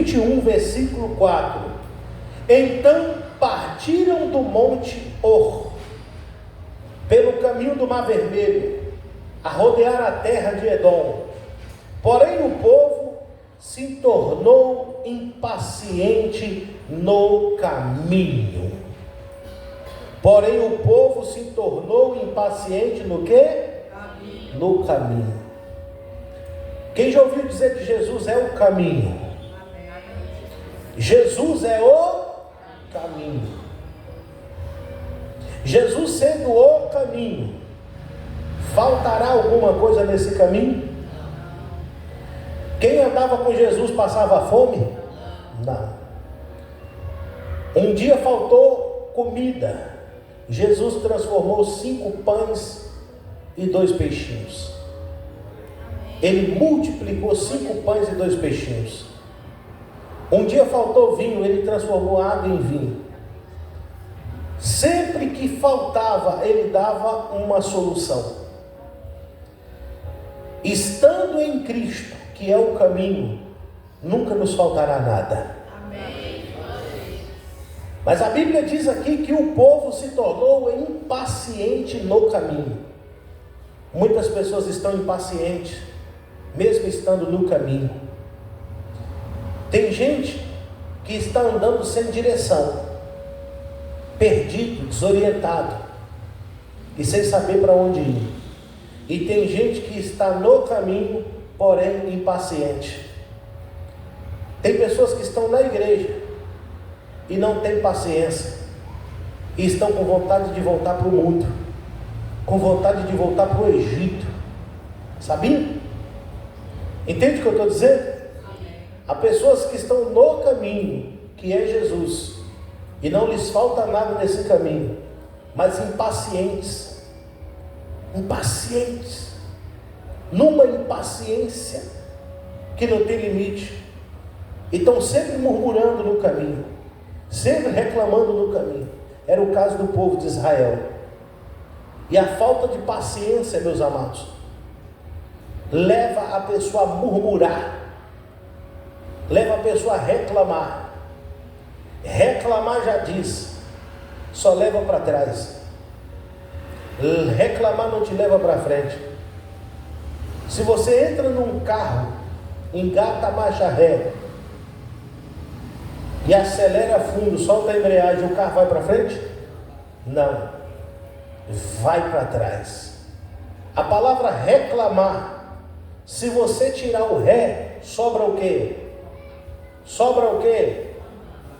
21, versículo 4. Então partiram do monte Or, pelo caminho do Mar Vermelho, a rodear a terra de Edom. Porém o povo se tornou impaciente no caminho. Porém o povo se tornou impaciente no quê? No caminho. Quem já ouviu dizer que Jesus é o caminho? Jesus é o caminho. Jesus sendo o caminho, faltará alguma coisa nesse caminho? Quem andava com Jesus passava fome? Não. Um dia faltou comida. Jesus transformou 5 pães e 2 peixinhos. Ele multiplicou 5 pães e 2 peixinhos. Um dia faltou vinho, ele transformou água em vinho. Sempre que faltava, ele dava uma solução. Estando em Cristo, que é o caminho, nunca nos faltará nada. Amém. Mas a Bíblia diz aqui que o povo se tornou impaciente no caminho. Muitas pessoas estão impacientes, mesmo estando no caminho. Tem gente que está andando sem direção, perdido, desorientado e sem saber para onde ir. E tem gente que está no caminho, porém impaciente. Tem pessoas que estão na igreja e não têm paciência, e estão com vontade de voltar para o mundo, com vontade de voltar para o Egito. Sabia? Entende o que eu estou dizendo? Há pessoas que estão no caminho, que é Jesus, e não lhes falta nada nesse caminho, mas impacientes, numa impaciência que não tem limite, e estão sempre murmurando no caminho, sempre reclamando no caminho. Era o caso do povo de Israel. E a falta de paciência, meus amados, leva a pessoa a murmurar, leva a pessoa a reclamar. Reclamar, já diz, só leva para trás. Reclamar não te leva para frente. Se você entra num carro, engata a marcha ré e acelera fundo, solta a embreagem, o carro vai para frente? Não, vai para trás. A palavra reclamar, se você tirar o ré, sobra o quê? Sobra o quê?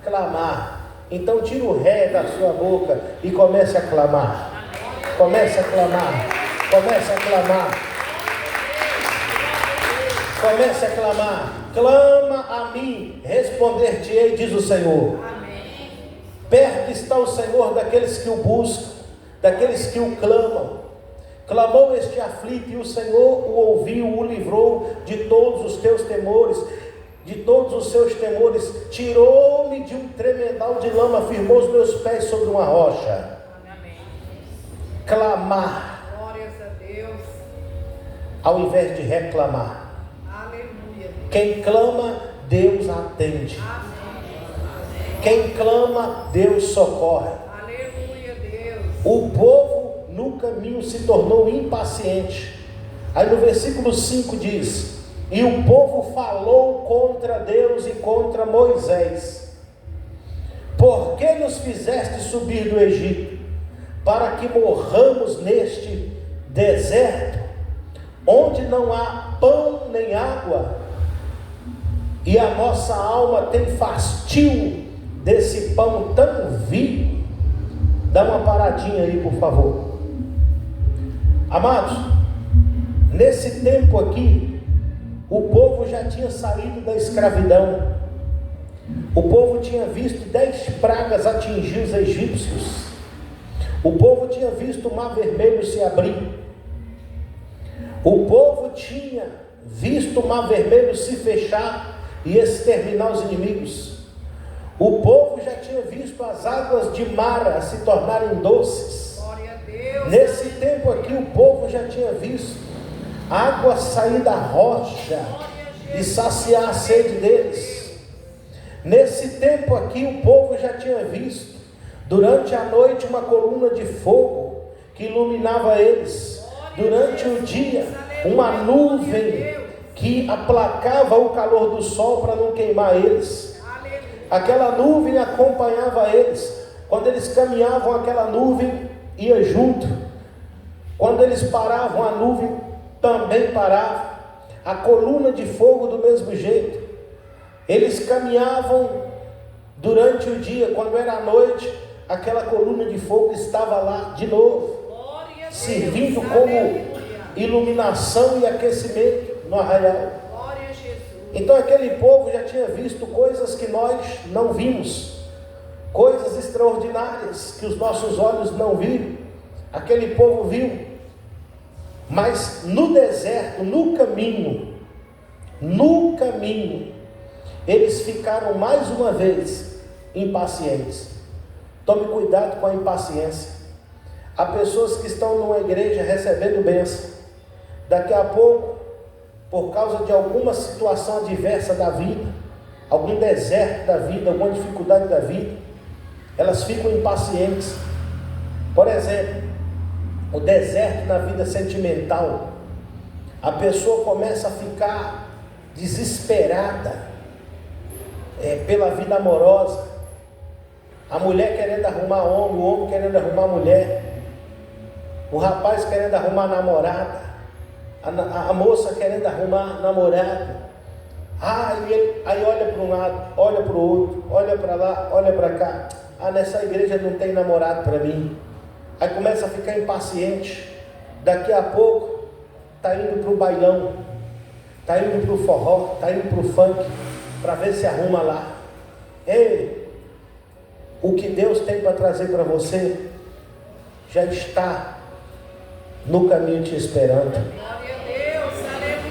Clamar. Então tira o ré da sua boca e comece a clamar. Comece a clamar. Comece a clamar. Comece a clamar. Clama a mim, responder-te-ei, diz o Senhor. Amém. Perto está o Senhor daqueles que o buscam, daqueles que o clamam. Clamou este aflito e o Senhor o ouviu, o livrou de todos os teus temores, de todos os seus temores. Tirou-me de um tremedal de lama, firmou os meus pés sobre uma rocha. Amém. Clamar, Glórias a Deus. ao invés de reclamar. Aleluia. Quem clama, Deus atende. Amém. Quem clama, Deus socorre. Aleluia, Deus. O povo no caminho se tornou impaciente. Aí no versículo 5 diz: e o povo falou contra Deus e contra Moisés: por que nos fizeste subir do Egito, para que morramos neste deserto, onde não há pão nem água, e a nossa alma tem fastio desse pão tão vil? Dá uma paradinha aí, por favor. Amados, nesse tempo aqui, o povo já tinha saído da escravidão. O povo tinha visto 10 pragas atingir os egípcios. O povo tinha visto o Mar Vermelho se abrir. O povo tinha visto o Mar Vermelho se fechar e exterminar os inimigos. O povo já tinha visto as águas de Mara se tornarem doces. Glória a Deus. Nesse tempo aqui, o povo já tinha visto água sair da rocha e saciar a sede deles. Nesse tempo aqui, o povo já tinha visto, durante a noite, uma coluna de fogo que iluminava eles. Durante o dia, uma nuvem que aplacava o calor do sol para não queimar eles. Aquela nuvem acompanhava eles. Quando eles caminhavam, aquela nuvem ia junto. Quando eles paravam, a nuvem também parava. A coluna de fogo do mesmo jeito. Eles caminhavam durante o dia. Quando era a noite, aquela coluna de fogo estava lá de novo, servindo como iluminação e aquecimento no arraial. Então aquele povo já tinha visto coisas que nós não vimos, coisas extraordinárias que os nossos olhos não viram. Aquele povo viu, mas no deserto, no caminho, eles ficaram mais uma vez impacientes. Tome cuidado com a impaciência. Há pessoas que estão numa igreja recebendo bênção. Daqui a pouco, por causa de alguma situação adversa da vida, algum deserto da vida, alguma dificuldade da vida, elas ficam impacientes. Por exemplo, o deserto na vida sentimental, a pessoa começa a ficar desesperada pela vida amorosa. A mulher querendo arrumar homem, o homem querendo arrumar mulher, o rapaz querendo arrumar namorada, a moça querendo arrumar namorado. Aí olha para um lado, olha para o outro, olha para lá, olha para cá. Nessa igreja não tem namorado para mim. Aí começa a ficar impaciente. Daqui a pouco está indo para o bailão, está indo para o forró, está indo para o funk, para ver se arruma lá. Ei, o que Deus tem para trazer para você já está no caminho te esperando.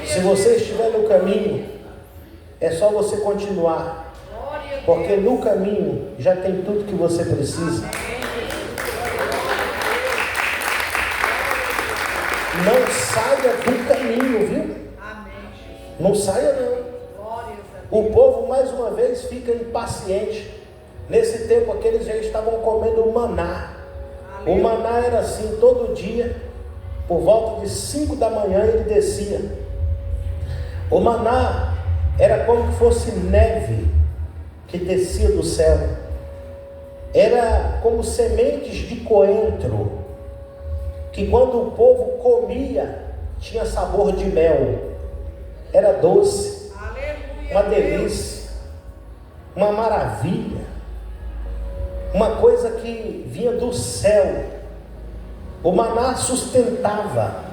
Se você estiver no caminho, é só você continuar, porque no caminho já tem tudo que você precisa. Não saia do caminho, viu? Não saia não. O povo mais uma vez fica impaciente. Nesse tempo aqui eles já estavam comendo o maná. O maná era assim, todo dia, por volta de 5 da manhã ele descia. O maná era como se fosse neve que descia do céu. Era como sementes de coentro, que quando o povo comia, tinha sabor de mel. Era doce, uma delícia, uma maravilha, uma coisa que vinha do céu. O maná sustentava.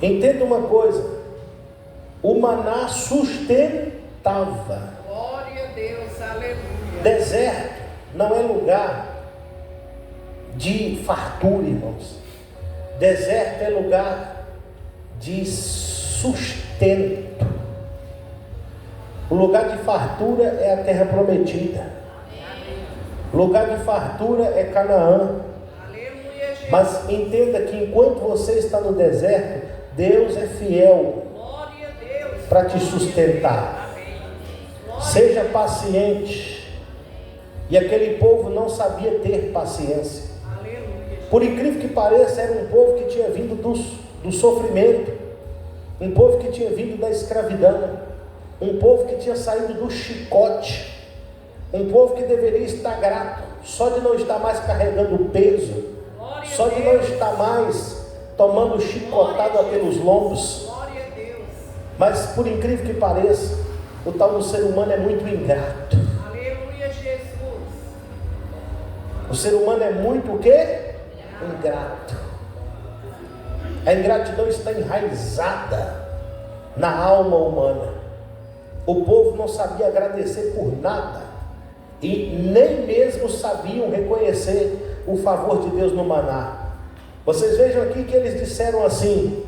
Entenda uma coisa, o maná sustentava. Glória a Deus, aleluia. Deserto não é lugar de fartura, irmãos. Deserto é lugar de sustento. O lugar de fartura é a terra prometida. O lugar de fartura é Canaã. Mas entenda que enquanto você está no deserto, Deus é fiel para te sustentar. Seja paciente. E aquele povo não sabia ter paciência. Por incrível que pareça, era um povo que tinha vindo do sofrimento, um povo que tinha vindo da escravidão, um povo que tinha saído do chicote, um povo que deveria estar grato só de não estar mais carregando o peso, só de não estar mais tomando chicotada pelos lombos. Mas por incrível que pareça, o tal do ser humano é muito ingrato. Aleluia, Jesus. O ser humano é muito o quê? Ingrato. A ingratidão está enraizada na alma humana. O povo não sabia agradecer por nada e nem mesmo sabiam reconhecer o favor de Deus no maná. Vocês vejam aqui que eles disseram assim: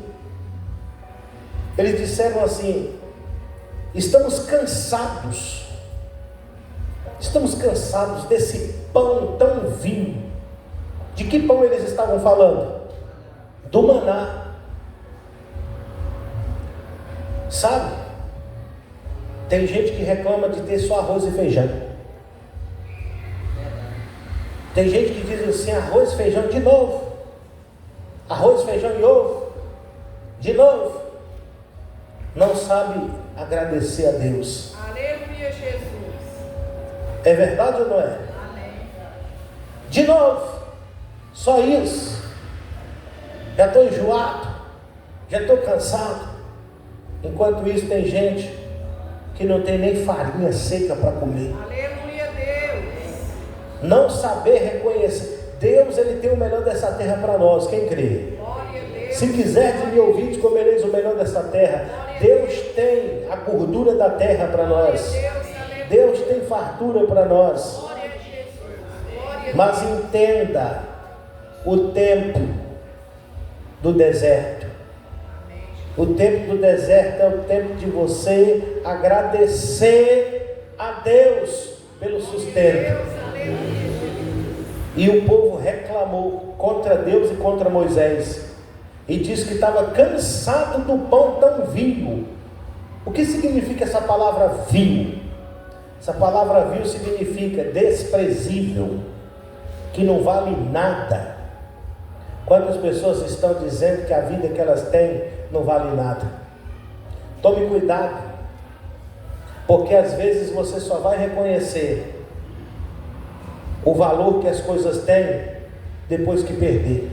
estamos cansados desse pão tão vil. De que pão eles estavam falando? Do maná. Sabe? Tem gente que reclama de ter só arroz e feijão. Tem gente que diz assim: arroz e feijão de novo. Arroz, feijão e ovo. De novo. Não sabe agradecer a Deus. Aleluia, Jesus. É verdade ou não é? Amém. De novo. Só isso. Já estou enjoado. Já estou cansado. Enquanto isso, tem gente que não tem nem farinha seca para comer. Aleluia, Deus. Não saber reconhecer. Deus, Ele tem o melhor dessa terra para nós. Quem crê? Glória a Deus. Se quiserdes me ouvir, comereis o melhor dessa terra. Deus tem a gordura da terra para nós. Deus tem fartura para nós. Glória a Jesus. Glória a Mas entenda o tempo do deserto. O tempo do deserto é o tempo de você agradecer a Deus pelo sustento. Deus. Aleluia. E o povo reclamou contra Deus e contra Moisés. E disse que estava cansado do pão tão vil. O que significa essa palavra vil? Essa palavra vil significa desprezível, que não vale nada. Quantas pessoas estão dizendo que a vida que elas têm não vale nada? Tome cuidado, porque às vezes você só vai reconhecer o valor que as coisas têm depois que perder.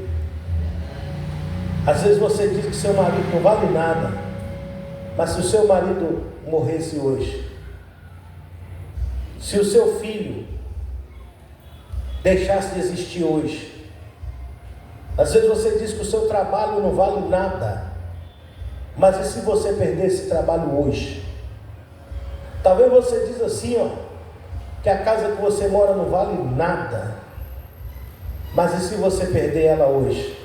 Às vezes você diz que seu marido não vale nada, mas se o seu marido morresse hoje, se o seu filho deixasse de existir hoje, às vezes você diz que o seu trabalho não vale nada, mas e se você perder esse trabalho hoje? Talvez você diz assim, que a casa que você mora não vale nada, mas e se você perder ela hoje?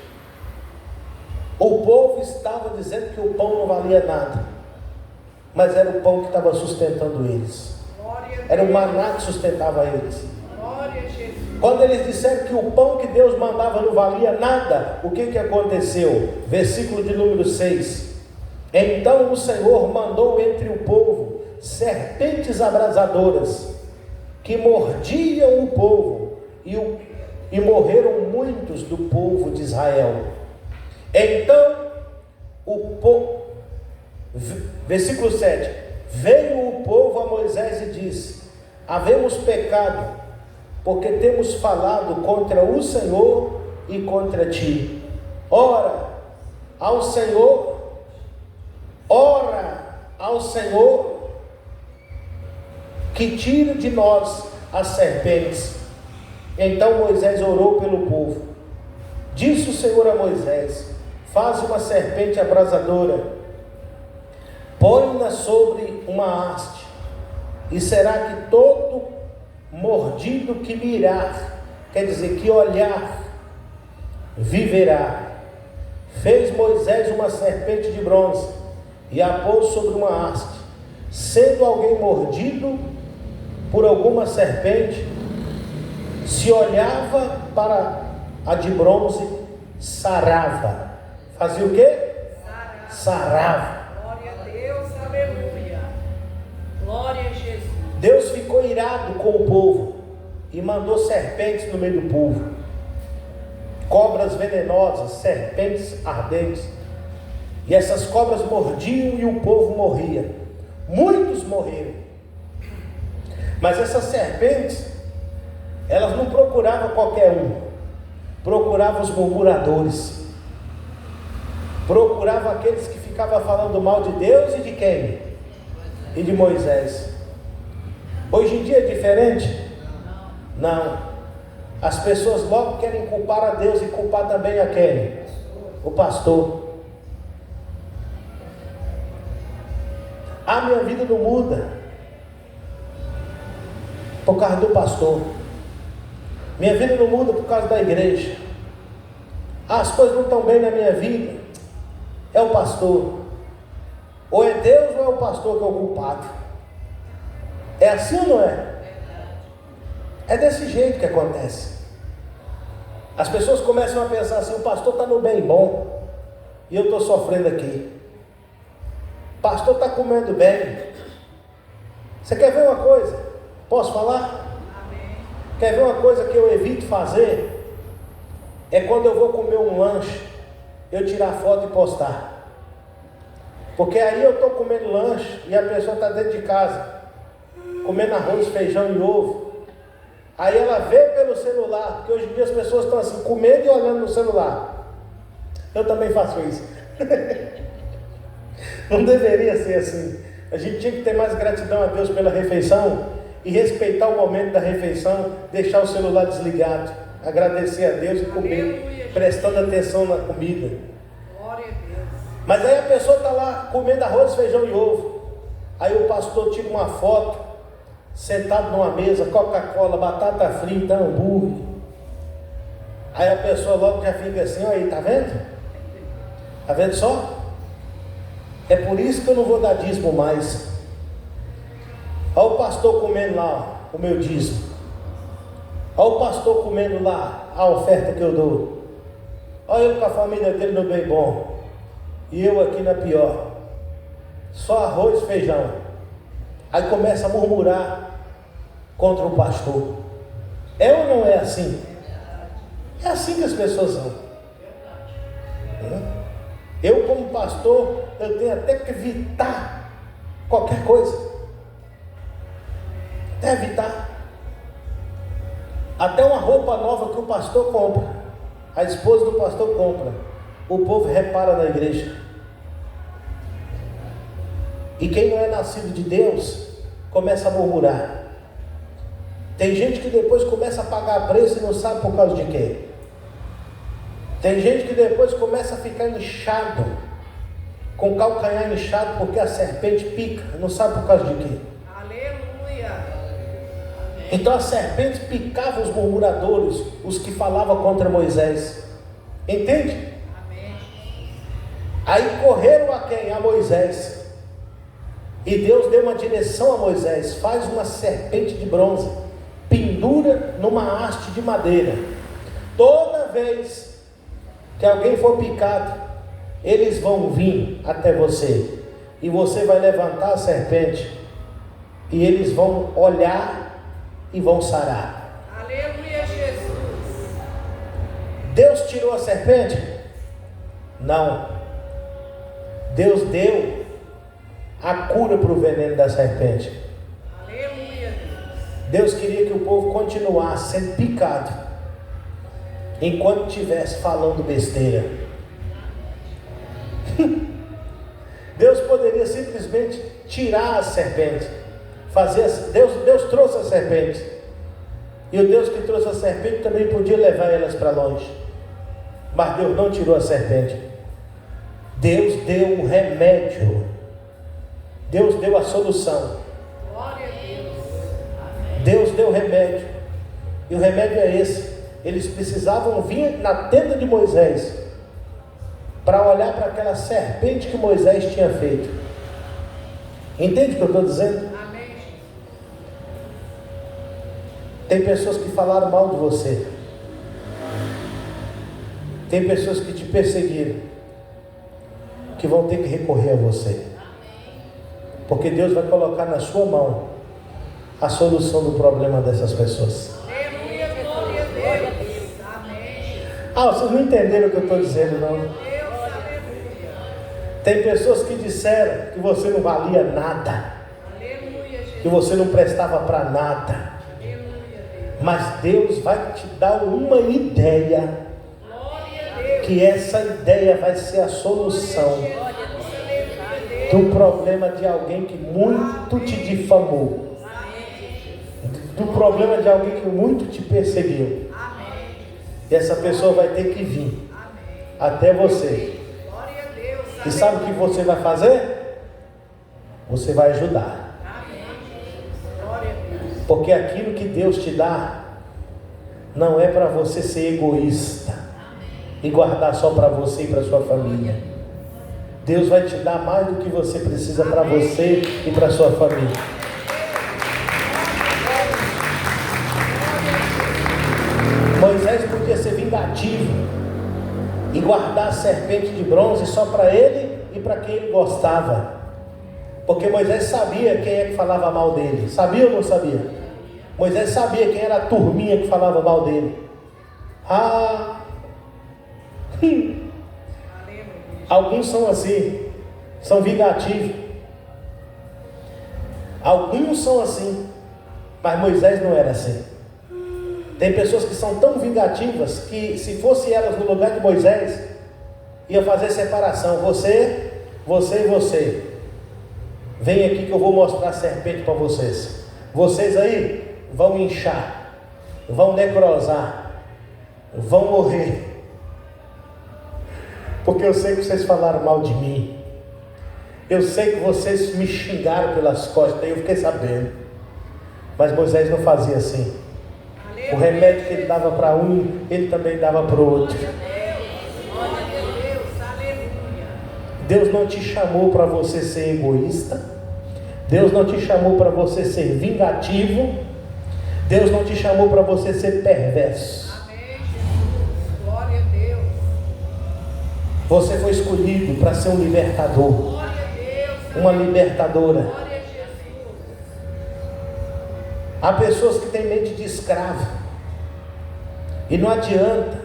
O povo estava dizendo que o pão não valia nada, mas era o pão que estava sustentando eles. Era o maná que sustentava eles. Glória a Jesus. Quando eles disseram que o pão que Deus mandava não valia nada, o que aconteceu? Versículo de número 6. Então o Senhor mandou entre o povo serpentes abrasadoras, que mordiam o povo, e morreram muitos do povo de Israel. Então o povo, versículo 7, veio o povo a Moisés e disse: havemos pecado, porque temos falado contra o Senhor e contra ti. Ora ao Senhor que tire de nós as serpentes. Então Moisés orou pelo povo. Disse o Senhor a Moisés: faz uma serpente abrasadora, põe-na sobre uma haste, e será que todo mordido que mirar, quer dizer, que olhar, viverá. Fez Moisés uma serpente de bronze, e a pôs sobre uma haste. Sendo alguém mordido por alguma serpente, se olhava para a de bronze, sarava. Fazia o quê? Sarava. Glória a Deus, aleluia. Glória a Jesus. Deus ficou irado com o povo e mandou serpentes no meio do povo, cobras venenosas, serpentes ardentes, e essas cobras mordiam e o povo morria. Muitos morreram. Mas essas serpentes, elas não procuravam qualquer um, procuravam os murmuradores, procuravam aqueles que ficavam falando mal de Deus e de quem? E de Moisés. Hoje em dia é diferente? Não. As pessoas logo querem culpar a Deus e culpar também a quem? O pastor. A minha vida não muda por causa do pastor. Minha vida não muda por causa da igreja. As coisas não estão bem na minha vida. É o pastor. Ou é Deus ou é o pastor que é o culpado. É assim ou não é? É desse jeito que acontece. As pessoas começam a pensar assim: o pastor está no bem bom e eu estou sofrendo aqui. O pastor está comendo bem Você quer ver uma coisa? Posso falar? Amém. Quer ver uma coisa que eu evito fazer? É quando eu vou comer um lanche, eu tirar foto e postar. Porque aí eu estou comendo lanche e a pessoa está dentro de casa, comendo arroz, feijão e ovo. Aí ela vê pelo celular, porque hoje em dia as pessoas estão assim, comendo e olhando no celular. Eu também faço isso. Não deveria ser assim. A gente tinha que ter mais gratidão a Deus pela refeição e respeitar o momento da refeição, deixar o celular desligado, agradecer a Deus e comer, prestando atenção na comida. Glória a Deus. Mas aí a pessoa está lá comendo arroz, feijão e ovo. Aí o pastor tira uma foto, sentado numa mesa, Coca-Cola, batata frita, hambúrguer. Aí a pessoa logo já fica assim, olha aí, tá vendo? Tá vendo só? É por isso que eu não vou dar dízimo mais. Olha o pastor comendo lá o meu dízimo. Olha o pastor comendo lá a oferta que eu dou. Olha eu com a família dele no bem bom. E eu aqui na pior. Só arroz e feijão. Aí começa a murmurar contra o pastor. É ou não é assim? É assim que as pessoas são. Eu como pastor, eu tenho até que evitar qualquer coisa. Até evitar. Até uma roupa nova que o pastor compra, a esposa do pastor compra, o povo repara na igreja. E quem não é nascido de Deus, começa a murmurar. Tem gente que depois começa a pagar preço e não sabe por causa de quê. Tem gente que depois começa a ficar inchado, com o calcanhar inchado, porque a serpente pica, não sabe por causa de quê. Aleluia. Então a serpente picava os murmuradores, os que falavam contra Moisés. Entende? Amém. Aí correram a quem? A Moisés. E Deus deu uma direção a Moisés: faz uma serpente de bronze, pendura numa haste de madeira. Toda vez que alguém for picado, eles vão vir até você, e você vai levantar a serpente, e eles vão olhar e vão sarar. Aleluia, Jesus. Deus tirou a serpente? Não. Deus deu a cura para o veneno da serpente. Aleluia, Deus. Deus queria que o povo continuasse sendo picado enquanto estivesse falando besteira. Deus poderia simplesmente tirar a serpente, Deus trouxe a serpente, e o Deus que trouxe a serpente também podia levar elas para longe, mas Deus não tirou a serpente. Deus deu o remédio, Deus deu a solução. Glória a Deus. Amém. Deus deu o remédio, e o remédio é esse. Eles precisavam vir na tenda de Moisés para olhar para aquela serpente que Moisés tinha feito. Entende o que eu estou dizendo? Amém. Tem pessoas que falaram mal de você. Tem pessoas que te perseguiram, que vão ter que recorrer a você. Porque Deus vai colocar na sua mão a solução do problema dessas pessoas. Aleluia, glória a Deus. Amém. Vocês não entenderam o que eu estou dizendo, não? Deus, aleluia. Tem pessoas que disseram que você não valia nada, Aleluia, que Jesus. você não prestava para nada. Aleluia, Deus. Mas Deus vai te dar uma ideia, Glória a Deus. que essa ideia vai ser a solução Jesus, aleluia, Deus. do problema de alguém que muito te difamou, do problema de alguém que muito te perseguiu. Amém. E essa pessoa vai ter que vir Amém. até você. Glória a Deus. E sabe o que você vai fazer? Você vai ajudar. Amém. Glória a Deus. Porque aquilo que Deus te dá não é para você ser egoísta e guardar só para você e para sua família. Deus vai te dar mais do que você precisa para você e para sua família. Moisés podia ser vingativo e guardar a serpente de bronze só para ele e para quem ele gostava, Porque Moisés sabia quem é que falava mal dele. Sabia ou não sabia? Moisés sabia quem era a turminha que falava mal dele. Alguns são assim, são vingativos. Alguns são assim, mas Moisés não era assim. Tem pessoas que são tão vingativas que, se fosse elas no lugar de Moisés, ia fazer separação. Você e você. Vem aqui que eu vou mostrar a serpente para vocês. Vocês aí vão inchar, vão necrosar, vão morrer. Porque eu sei que vocês falaram mal de mim. Eu sei que vocês me xingaram pelas costas, eu fiquei sabendo. Mas Moisés não fazia assim. O remédio que ele dava para um, ele também dava para o outro. Deus não te chamou para você ser egoísta. Deus não te chamou para você ser vingativo. Deus não te chamou para você ser perverso. Glória a Deus. Você foi escolhido para ser um libertador, uma libertadora. Há pessoas que têm mente de escravo, e não adianta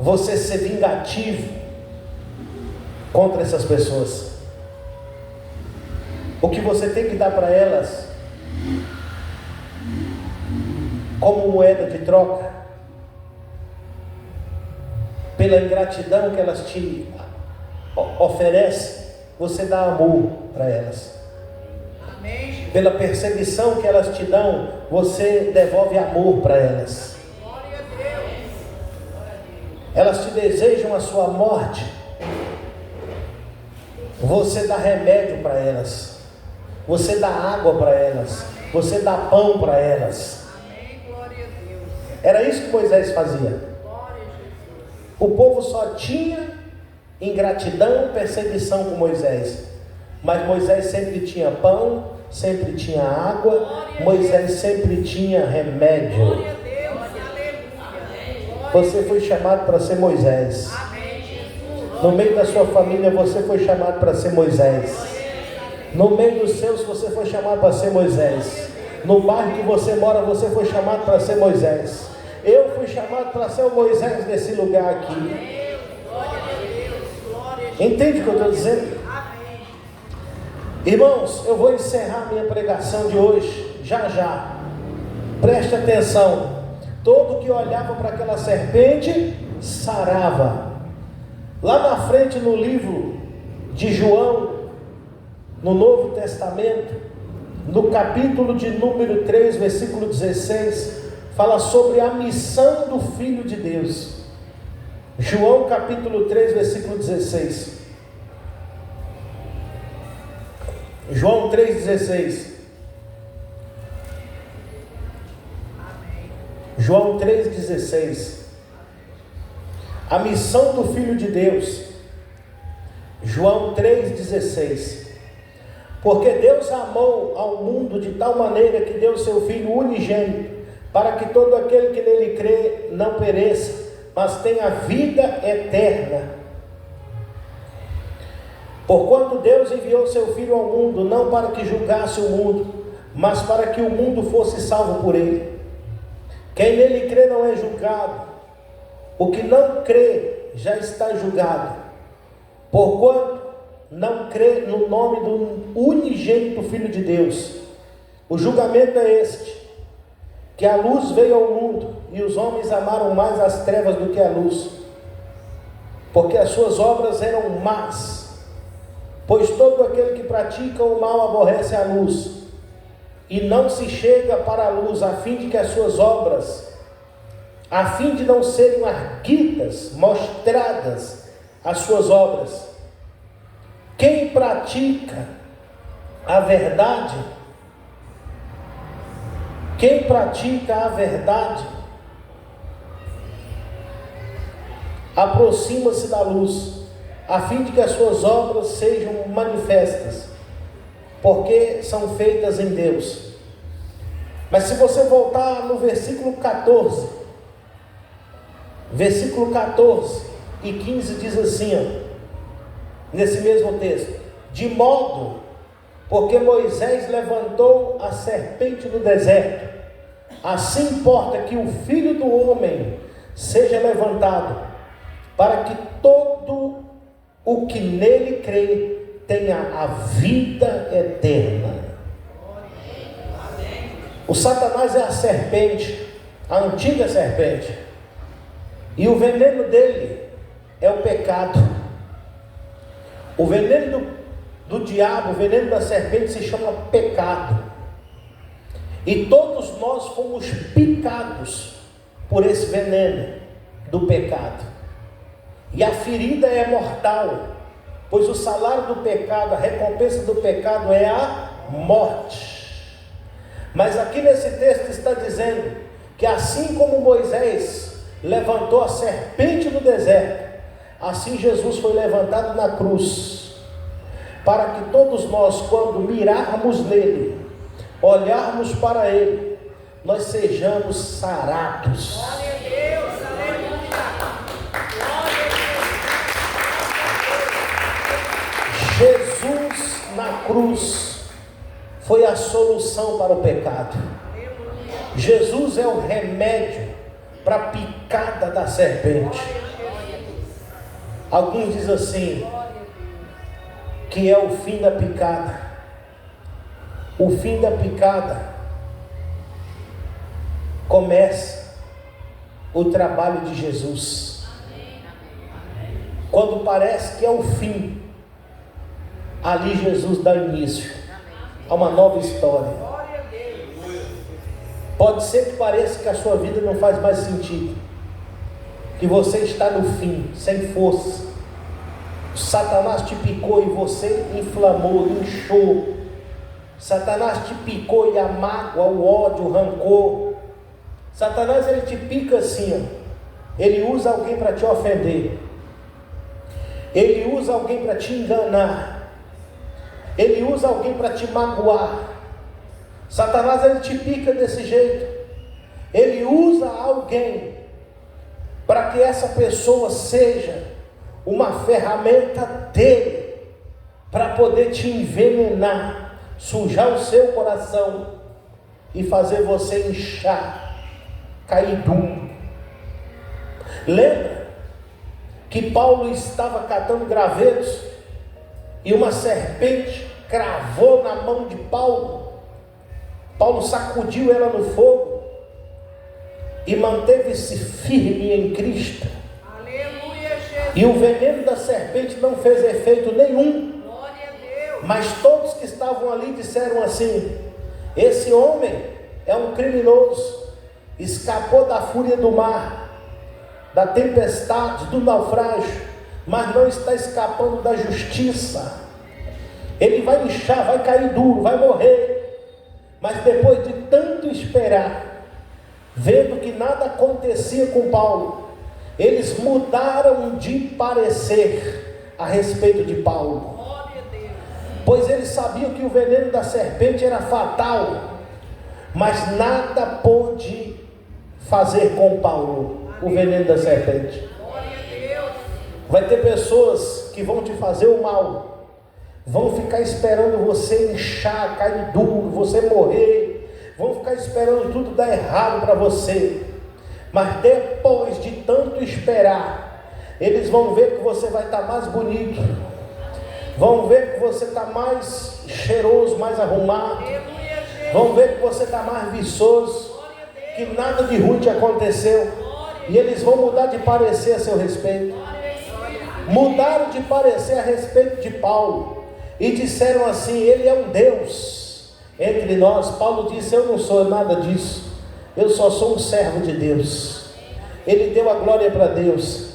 você ser vingativo contra essas pessoas. O que você tem que dar para elas como moeda de troca, pela ingratidão que elas te oferecem, você dá amor para elas. Amém. Pela perseguição que elas te dão, você devolve amor para elas. Glória a Deus. Elas te desejam a sua morte, você dá remédio para elas, você dá água para elas, você dá pão para elas. Amém. Glória a Deus. Era isso que Moisés fazia. Glória a Jesus. O povo só tinha ingratidão, perseguição com Moisés, mas Moisés sempre tinha pão, sempre tinha água, Moisés sempre tinha remédio. Glória a Deus. Aleluia. Você foi chamado para ser Moisés. Amém, Jesus. No meio da sua família você foi chamado para ser Moisés. No meio dos seus você foi chamado para ser Moisés. No bairro que você mora você foi chamado para ser Moisés. Eu fui chamado para ser o Moisés desse lugar aqui. Glória a Deus. Glória a Jesus. Entende o que eu estou dizendo? Amém. Irmãos, eu vou encerrar minha pregação de hoje, já. Preste atenção. Todo que olhava para aquela serpente, sarava. Lá na frente no livro de João, no Novo Testamento, no capítulo de número 3, versículo 16, fala sobre a missão do Filho de Deus. João capítulo 3, versículo 16. João 3,16. João 3,16. A missão do Filho de Deus. João 3,16. Porque Deus amou ao mundo de tal maneira que deu seu Filho unigênito, para que todo aquele que nele crê não pereça, mas tenha vida eterna. Porquanto Deus enviou seu Filho ao mundo, não para que julgasse o mundo, mas para que o mundo fosse salvo por ele. Quem nele crê não é julgado. O que não crê já está julgado, porquanto não crê no nome do unigênito Filho de Deus. O julgamento é este, que a luz veio ao mundo, e os homens amaram mais as trevas do que a luz, porque as suas obras eram más. Pois todo aquele que pratica o mal aborrece a luz, e não se chega para a luz, a fim de que as suas obras, a fim de não serem arguidas, mostradas as suas obras. Quem pratica a verdade, aproxima-se da luz, a fim de que as suas obras sejam manifestas, porque são feitas em Deus. Mas se você voltar no versículo 14 e 15 diz assim, nesse mesmo texto: de modo Porque Moisés levantou a serpente no deserto, assim importa que o Filho do Homem seja levantado, para que todo o que nele crê tenha a vida eterna. O Satanás é a serpente, a antiga serpente, e o veneno dele é o pecado. O veneno do diabo, o veneno da serpente se chama pecado. E todos nós fomos picados por esse veneno do pecado. E a ferida é mortal, pois o salário do pecado, a recompensa do pecado é a morte. Mas aqui nesse texto está dizendo que assim como Moisés levantou a serpente no deserto, assim Jesus foi levantado na cruz, para que todos nós, quando mirarmos nele, olharmos para ele, nós sejamos sarados. Glória a Deus, aleluia. Glória a Deus. Jesus na cruz foi a solução para o pecado. Jesus é o remédio para a picada da serpente. Alguns dizem assim, que é o fim da picada. O fim da picada começa o trabalho de Jesus. Quando parece que é o fim, ali Jesus dá início a uma nova história. Pode ser que pareça que a sua vida não faz mais sentido, que você está no fim, sem força. Satanás te picou e você inflamou, inchou. Satanás te picou e a mágoa, o ódio, o rancor. Satanás, ele te pica assim, ó. Ele usa alguém para te ofender. Ele usa alguém para te enganar. Ele usa alguém para te magoar. Satanás, ele te pica desse jeito. Ele usa alguém para que essa pessoa seja uma ferramenta dele, para poder te envenenar, sujar o seu coração e fazer você inchar, cair duro. Lembra que Paulo estava catando gravetos e uma serpente cravou na mão de Paulo? Paulo sacudiu ela no fogo e manteve-se firme em Cristo. Aleluia, Jesus. E o veneno da serpente não fez efeito nenhum. Glória a Deus. Mas todos que estavam ali disseram assim: esse homem é um criminoso, escapou da fúria do mar, da tempestade, do naufrágio, mas não está escapando da justiça. Ele vai inchar, vai cair duro, vai morrer. Mas depois de tanto esperar, vendo que nada acontecia com Paulo, eles mudaram de parecer a respeito de Paulo. Glória a Deus. Pois eles sabiam que o veneno da serpente era fatal, mas nada pôde fazer com Paulo o veneno da serpente. Glória a Deus. Vai ter pessoas que vão te fazer o mal, vão ficar esperando você inchar, cair duro, você morrer, vão ficar esperando tudo dar errado para você. Mas depois de tanto esperar, eles vão ver que você vai estar mais bonito, vão ver que você está mais cheiroso, mais arrumado, Aleluia, Jesus. vão ver que você está mais viçoso, que nada de ruim te aconteceu, e eles vão mudar de parecer a seu respeito. Mudaram de parecer a respeito de Paulo e disseram assim: ele é um Deus entre nós. Paulo disse: eu não sou nada disso, eu só sou um servo de Deus. Ele deu a glória para Deus,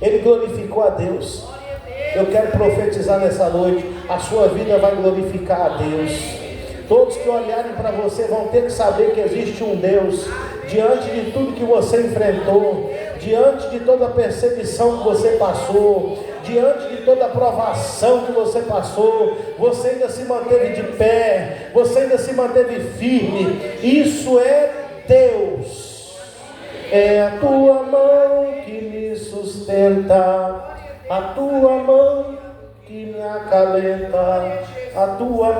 ele glorificou a Deus. Eu quero profetizar nessa noite: a sua vida vai glorificar a Deus. Todos que olharem para você vão ter que saber que existe um Deus. Diante de tudo que você enfrentou, diante de toda a perseguição que você passou, diante de toda a provação que você passou, você ainda se manteve de pé, você ainda se manteve firme. Isso é Deus. É a tua mão que me sustenta, a tua mão que me acalenta, a tua